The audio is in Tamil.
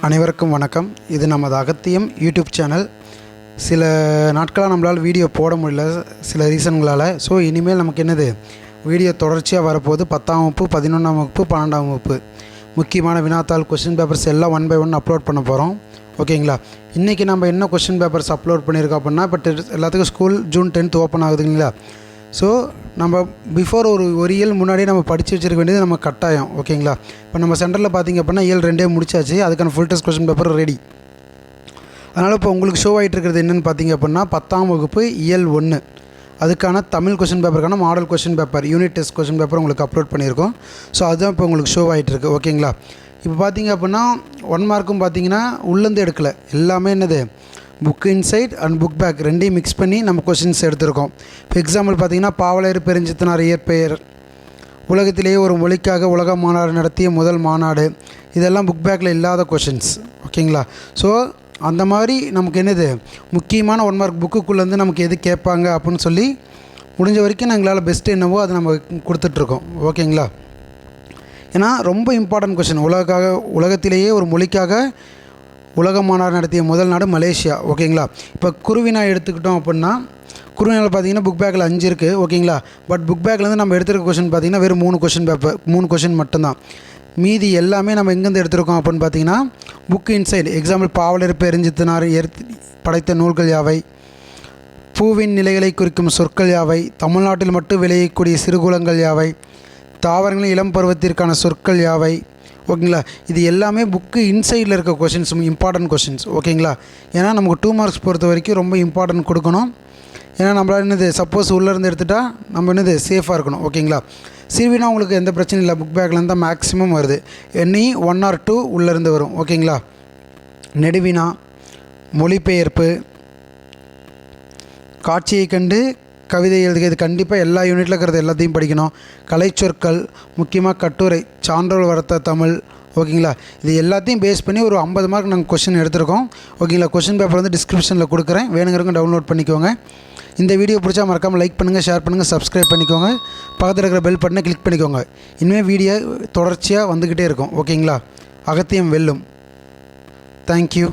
அனைவருக்கும் வணக்கம். இது நமது அகத்தியம் யூடியூப் சேனல். சில நாட்களாக நம்மளால் வீடியோ போட முடியல சில ரீசன்களால். ஸோ இனிமேல் நமக்கு என்னது வீடியோ தொடர்ச்சியாக வரப்போகுது. 10ஆம் வகுப்பு, 11ஆம் வகுப்பு, 12ஆம் வகுப்பு முக்கியமான வினாத்தாள் கொஸ்டின் பேப்பர்ஸ் எல்லாம் 1 by 1 அப்லோட் பண்ண போகிறோம். ஓகேங்களா? இன்றைக்கி நம்ம என்ன கொஸ்டின் பேப்பர்ஸ் அப்லோட் பண்ணியிருக்கோம் அப்படின்னா, இப்போ எல்லாத்துக்கும் ஸ்கூல் ஜூன் 10th ஓப்பன் ஆகுதுங்களா? ஸோ நம்ம பிஃபோர் ஒரு இயல் முன்னாடியே நம்ம படித்து வச்சிருக்க வேண்டியது நம்ம கட்டாயம். ஓகேங்களா? இப்போ நம்ம சென்டரில் பார்த்திங்க அப்படின்னா இயல் 2 முடிச்சாச்சு. அதுக்கான full test question paper ready. அதனால் இப்போ உங்களுக்கு ஷோ ஆகிட்டு இருக்கிறது என்னென்னு பார்த்திங்க அப்படின்னா 10ஆம் வகுப்பு இயல் 1 அதுக்கான தமிழ் கொஸ்டின் பேப்பருக்கான model question paper unit test question paper உங்களுக்கு அப்லோட் பண்ணியிருக்கோம். ஸோ அதுதான் இப்போ உங்களுக்கு ஷோ ஆகிட்டு இருக்குது. ஓகேங்களா? இப்போ பார்த்திங்க அப்படின்னா 1 மார்க்கும் பார்த்திங்கன்னா உள்ளேருந்து எடுக்கலை, எல்லாமே என்னது book inside and book back ரெண்டையும் மிக்ஸ் பண்ணி நம்ம கொஸ்டின்ஸ் எடுத்திருக்கோம். இப்போ எக்ஸாம்பிள் பார்த்திங்கன்னா பாவலர் பெருஞ்சித்தனார் இயற்பெயர், உலகத்திலேயே ஒரு மொழிக்காக உலக மாநாடு நடத்திய முதல் மாநாடு, இதெல்லாம் புக் பேக்கில் இல்லாத கொஷின்ஸ். ஓகேங்களா? ஸோ அந்த மாதிரி நமக்கு என்னது முக்கியமான 1 மார்க் புக்குக்குள்ளேருந்து நமக்கு எது கேட்பாங்க அப்படின்னு சொல்லி முடிஞ்ச வரைக்கும் எங்களால் பெஸ்ட்டு என்னவோ அதை நம்ம கொடுத்துட்ருக்கோம். ஓகேங்களா? ஏன்னா ரொம்ப இம்பார்ட்டன்ட் கொஷின். உலகத்திலேயே ஒரு மொழிக்காக உலக மாநாடு நடத்திய முதல் நாடு மலேசியா. ஓகேங்களா? இப்போ குருவினா எடுத்துக்கிட்டோம் அப்படின்னா குருவினால் பார்த்திங்கன்னா புக் பேக்கில் 5 இருக்குது. ஓகேங்களா? பட் புக் பேக்லேருந்து நம்ம எடுத்துருக்க கொஷின் பார்த்திங்கன்னா வெறும் 3 கொஷின் பேப்பர், 3 கொஷின் மட்டும்தான். மீதி எல்லாமே நம்ம எங்கேருந்து எடுத்திருக்கோம் அப்படின்னு பார்த்திங்கன்னா புக் இன்சைட். எக்ஸாம்பிள் பாவலர் பெருஞ்சித்தனார் படைத்த நூல்கள் யாவை, பூவின் நிலைகளை குறிக்கும் சொற்கள் யாவை, தமிழ்நாட்டில் மட்டும் விளையக்கூடிய சிறுகுளங்கள் யாவை, தாவரங்களின் இளம் பருவத்திற்கான சொற்கள் யாவை. ஓகேங்களா? இது எல்லாமே புக்கு இன்சைடில் இருக்க கொஷின்ஸ், இம்பார்ட்டன்ட் கொஷின்ஸ். ஓகேங்களா? ஏன்னா நமக்கு 2 மார்க்ஸ் பொறுத்த வரைக்கும் ரொம்ப இம்பார்ட்டன்ட் கொடுக்கணும். ஏன்னா நம்மளால் என்னது சப்போஸ் உள்ளேருந்து எடுத்துகிட்டா நம்ம என்னது சேஃபாக இருக்கணும். ஓகேங்களா? சிறுவினா உங்களுக்கு எந்த பிரச்சனையும் இல்லை, புக் பேக்லேருந்து தான் மேக்ஸிமம் வருது. எனி 1 or 2 உள்ளேருந்து வரும். ஓகேங்களா? நெடுவினா, மொழிபெயர்ப்பு, காட்சியை கண்டு கவிதை எழுதுக, இது கண்டிப்பாக எல்லா யூனிட்டில் இருக்கிறது எல்லாத்தையும் படிக்கணும். கலைச்சொற்கள், முக்கியமாக கட்டுரை, சான்றோர் வளர்த்த தமிழ். ஓகேங்களா? இது எல்லாத்தையும் பேஸ் பண்ணி ஒரு 50 மார்க் நாங்கள் கொஸ்டின் எடுத்திருக்கோம். ஓகேங்களா? கொஸ்டின் பேப்பர் வந்து டிஸ்கிரிப்ஷனில் கொடுக்குறேன், வேணுங்கிறவங்க டவுன்லோட் பண்ணிக்கோங்க. இந்த வீடியோ பிடிச்சா மறக்காமல் லைக் பண்ணுங்கள், ஷேர் பண்ணுங்கள், சப்ஸ்கிரைப் பண்ணிக்கோங்க. பக்கத்தில் இருக்கிற பெல் பட்டனை கிளிக் பண்ணிக்கோங்க. இனிமேல் வீடியோ தொடர்ச்சியாக வந்துக்கிட்டே இருக்கும். ஓகேங்களா? அகத்தியம் வெல்லும். தேங்க்யூ.